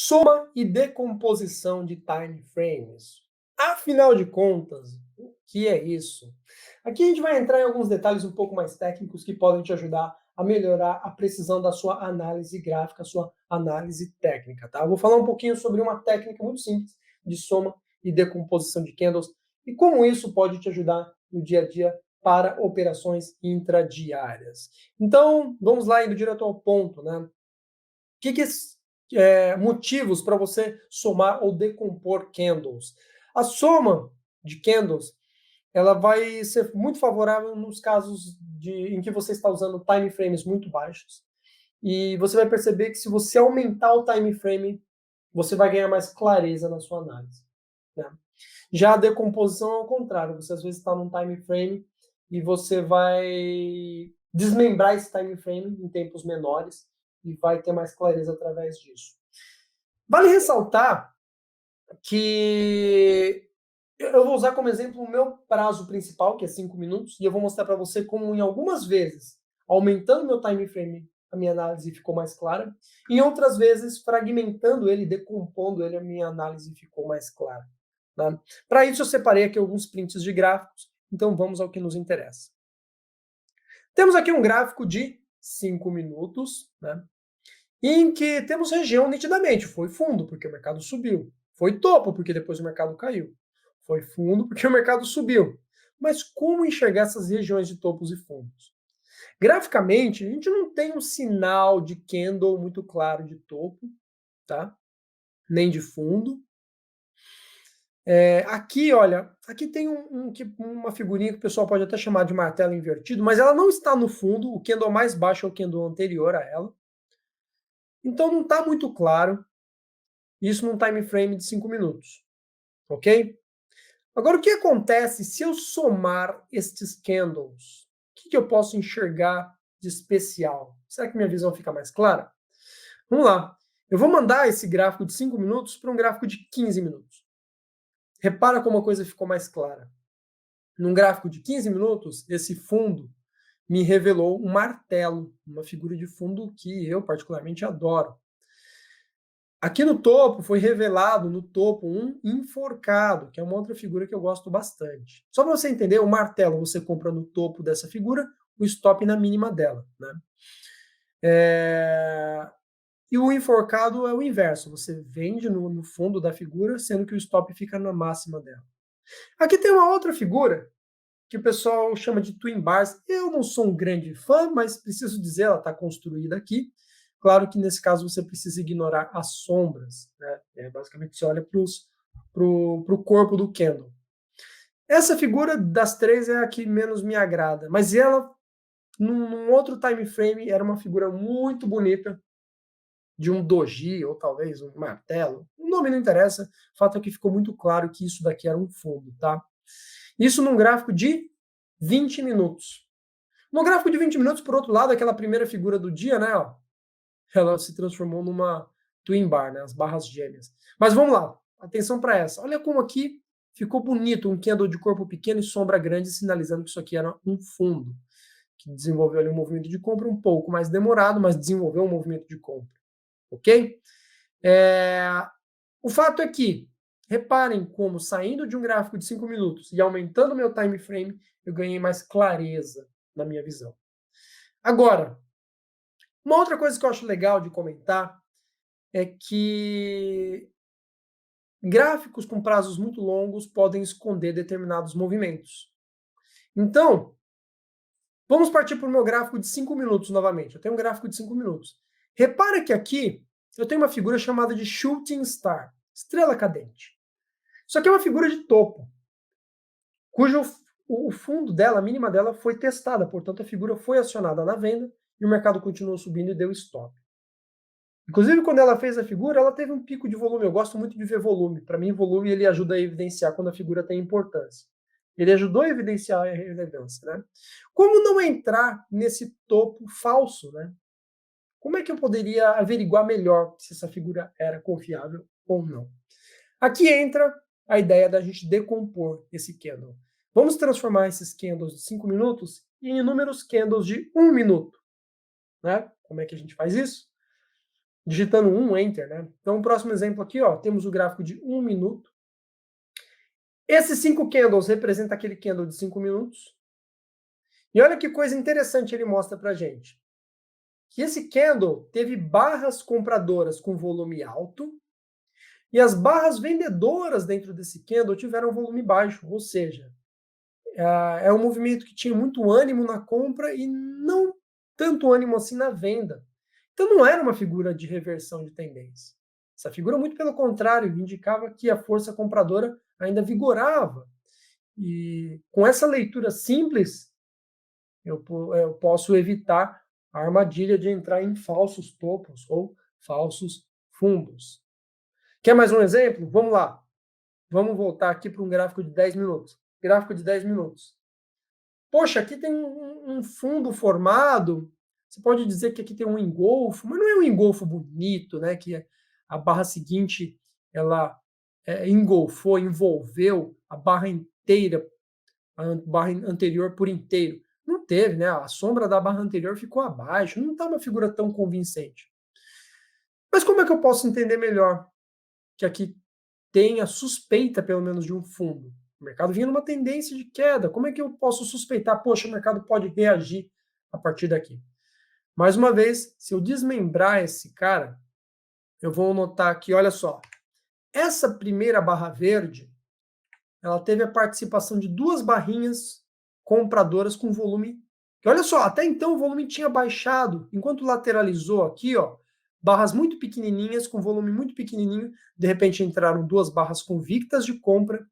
Soma e decomposição de time frames. Afinal de contas, o que é isso? Aqui a gente vai entrar em alguns detalhes um pouco mais técnicos que podem te ajudar a melhorar a precisão da sua análise gráfica, sua análise técnica, tá? Eu vou falar um pouquinho sobre uma técnica muito simples de soma e decomposição de candles e como isso pode te ajudar no dia a dia para operações intradiárias. Então, vamos lá, indo direto ao ponto, né? O que motivos para você somar ou decompor candles? A soma de candles ela vai ser muito favorável nos casos em que você está usando time frames muito baixos. E você vai perceber que se você aumentar o time frame, você vai ganhar mais clareza na sua análise, né? Já a decomposição é o contrário. Você às vezes está num time frame e você vai desmembrar esse time frame em tempos menores e vai ter mais clareza através disso. Vale ressaltar que eu vou usar como exemplo o meu prazo principal, que é 5 minutos, e eu vou mostrar para você como em algumas vezes, aumentando meu time frame, a minha análise ficou mais clara, e em outras vezes, fragmentando ele, decompondo ele, a minha análise ficou mais clara. Tá? Para isso eu separei aqui alguns prints de gráficos, então vamos ao que nos interessa. Temos aqui um gráfico de 5 minutos, né, em que temos região nitidamente, foi fundo, porque o mercado subiu, foi topo, porque depois o mercado caiu, foi fundo, porque o mercado subiu. Mas como enxergar essas regiões de topos e fundos? Graficamente, a gente não tem um sinal de candle muito claro de topo, tá? Nem de fundo. Aqui, olha, aqui tem uma figurinha que o pessoal pode até chamar de martelo invertido, mas ela não está no fundo, o candle mais baixo é o candle anterior a ela. Então não está muito claro, isso num time frame de 5 minutos, ok? Agora, o que acontece se eu somar estes candles? O que eu posso enxergar de especial? Será que minha visão fica mais clara? Vamos lá. Eu vou mandar esse gráfico de 5 minutos para um gráfico de 15 minutos. Repara como a coisa ficou mais clara. Num gráfico de 15 minutos, esse fundo me revelou um martelo, uma figura de fundo que eu particularmente adoro. Aqui no topo foi revelado, no topo, um enforcado, que é uma outra figura que eu gosto bastante. Só para você entender, o martelo você compra no topo dessa figura, o stop na mínima dela, né? E o enforcado é o inverso, você vende no fundo da figura, sendo que o stop fica na máxima dela. Aqui tem uma outra figura, que o pessoal chama de twin bars. Eu não sou um grande fã, mas preciso dizer, ela está construída aqui. Claro que nesse caso você precisa ignorar as sombras, né? Basicamente você olha para o corpo do candle. Essa figura das três é a que menos me agrada, mas ela, num outro time frame, era uma figura muito bonita, de um doji, ou talvez um martelo. O nome não interessa, o fato é que ficou muito claro que isso daqui era um fundo, tá? Isso num gráfico de 20 minutos. No gráfico de 20 minutos, por outro lado, aquela primeira figura do dia, né, ó, ela se transformou numa twin bar, né, as barras gêmeas. Mas vamos lá, atenção para essa. Olha como aqui ficou bonito, um candle de corpo pequeno e sombra grande, sinalizando que isso aqui era um fundo, que desenvolveu ali um movimento de compra um pouco mais demorado, mas desenvolveu um movimento de compra, ok? O fato é que, reparem como saindo de um gráfico de 5 minutos e aumentando meu time frame, eu ganhei mais clareza na minha visão. Agora, uma outra coisa que eu acho legal de comentar é que gráficos com prazos muito longos podem esconder determinados movimentos. Então, vamos partir para o meu gráfico de 5 minutos novamente. Eu tenho um gráfico de 5 minutos. Repara que aqui eu tenho uma figura chamada de Shooting Star, estrela cadente. Isso aqui é uma figura de topo, cujo o fundo dela, a mínima dela, foi testada, portanto a figura foi acionada na venda e o mercado continuou subindo e deu stop. Inclusive, quando ela fez a figura, ela teve um pico de volume. Eu gosto muito de ver volume. Para mim, volume ele ajuda a evidenciar quando a figura tem importância. Ele ajudou a evidenciar a relevância, né? Como não entrar nesse topo falso, né? Como é que eu poderia averiguar melhor se essa figura era confiável ou não? Aqui entra a ideia da gente decompor esse candle. Vamos transformar esses candles de 5 minutos em inúmeros candles de 1 minuto, né? Como é que a gente faz isso? digitando Enter, né? Então, o próximo exemplo aqui, ó, temos o gráfico de 1 minuto. Esses 5 candles representam aquele candle de 5 minutos. E olha que coisa interessante ele mostra pra gente. Que esse candle teve barras compradoras com volume alto e as barras vendedoras dentro desse candle tiveram volume baixo, ou seja, é um movimento que tinha muito ânimo na compra e não tanto ânimo assim na venda. Então não era uma figura de reversão de tendência. Essa figura, muito pelo contrário, indicava que a força compradora ainda vigorava. E com essa leitura simples, eu posso evitar a armadilha de entrar em falsos topos ou falsos fundos. Quer mais um exemplo? Vamos lá. Vamos voltar aqui para um gráfico de 10 minutos. Gráfico de 10 minutos. Poxa, aqui tem um fundo formado. Você pode dizer que aqui tem um engolfo, mas não é um engolfo bonito, né? Que a barra seguinte ela engolfou, envolveu a barra inteira, a barra anterior por inteiro. Não teve, né? A sombra da barra anterior ficou abaixo. Não está uma figura tão convincente. Mas como é que eu posso entender melhor que aqui tem a suspeita, pelo menos, de um fundo? O mercado vinha numa tendência de queda. Como é que eu posso suspeitar? Poxa, o mercado pode reagir a partir daqui. Mais uma vez, se eu desmembrar esse cara, eu vou notar aqui, olha só. Essa primeira barra verde, ela teve a participação de duas barrinhas compradoras com volume. E olha só, até então o volume tinha baixado. Enquanto lateralizou aqui, ó, barras muito pequenininhas, com volume muito pequenininho, de repente entraram duas barras convictas de compra,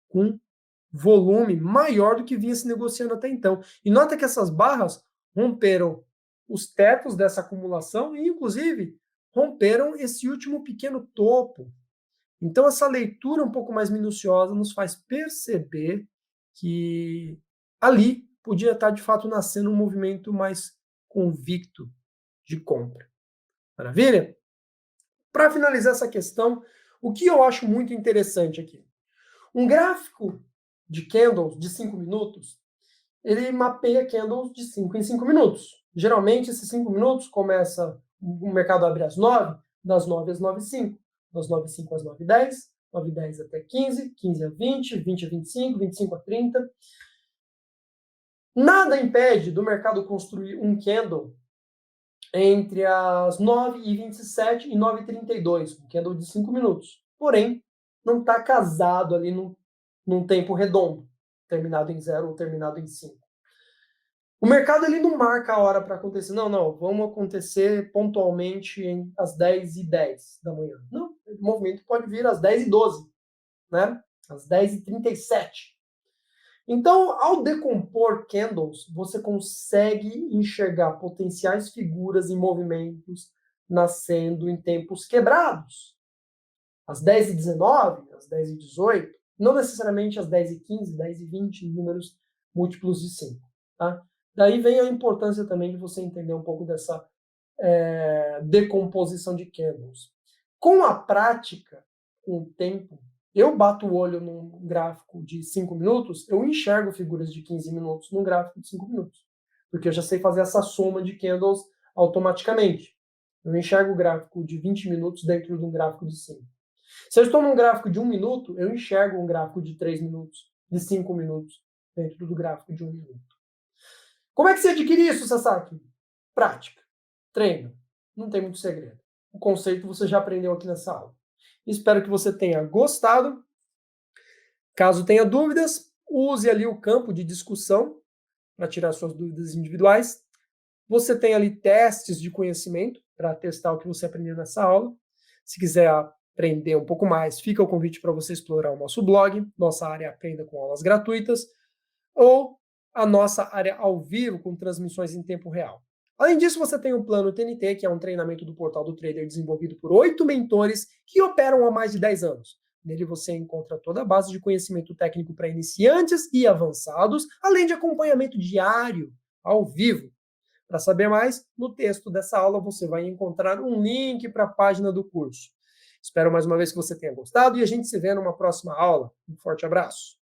com volume maior do que vinha se negociando até então. E nota que essas barras romperam os tetos dessa acumulação e, inclusive, romperam esse último pequeno topo. Então, essa leitura um pouco mais minuciosa nos faz perceber que ali podia estar, de fato, nascendo um movimento mais convicto de compra. Maravilha? Para finalizar essa questão, o que eu acho muito interessante aqui? Um gráfico de candles de 5 minutos, ele mapeia candles de 5 em 5 minutos. Geralmente, esses 5 minutos começa, o mercado abre às 9, das 9 às 9h05, das 9h05 às 9h10, 9h10 até 15, 15 a 20, 20 a 25, 25 a 30. Nada impede do mercado construir um candle entre as 9h27 e 9h32, um candle de 5 minutos. Porém, não está casado ali num tempo redondo, terminado em 0 ou terminado em 5. O mercado ele não marca a hora para acontecer. Não, vamos acontecer pontualmente às 10h10 da manhã. Não, o movimento pode vir às 10h12, né? Às 10h37. Então, ao decompor candles, você consegue enxergar potenciais figuras e movimentos nascendo em tempos quebrados. Às 10h19, às 10h18, não necessariamente às 10h15, 10h20, números múltiplos de 5. Tá? Daí vem a importância também de você entender um pouco dessa decomposição de candles. Com a prática, com o tempo, eu bato o olho num gráfico de 5 minutos, eu enxergo figuras de 15 minutos num gráfico de 5 minutos. Porque eu já sei fazer essa soma de candles automaticamente. Eu enxergo o gráfico de 20 minutos dentro de um gráfico de 5. Se eu estou num gráfico de 1 minuto, eu enxergo um gráfico de 3 minutos, de 5 minutos, dentro do gráfico de 1 minuto. Como é que você adquire isso, Sasaki? Prática. Treino. Não tem muito segredo. O conceito você já aprendeu aqui nessa aula. Espero que você tenha gostado. Caso tenha dúvidas, use ali o campo de discussão para tirar suas dúvidas individuais. Você tem ali testes de conhecimento para testar o que você aprendeu nessa aula. Se quiser aprender um pouco mais, fica o convite para você explorar o nosso blog, nossa área Aprenda com aulas gratuitas, ou a nossa área ao vivo com transmissões em tempo real. Além disso, você tem o Plano TNT, que é um treinamento do Portal do Trader desenvolvido por 8 mentores que operam há mais de 10 anos. Nele você encontra toda a base de conhecimento técnico para iniciantes e avançados, além de acompanhamento diário, ao vivo. Para saber mais, no texto dessa aula você vai encontrar um link para a página do curso. Espero mais uma vez que você tenha gostado e a gente se vê numa próxima aula. Um forte abraço!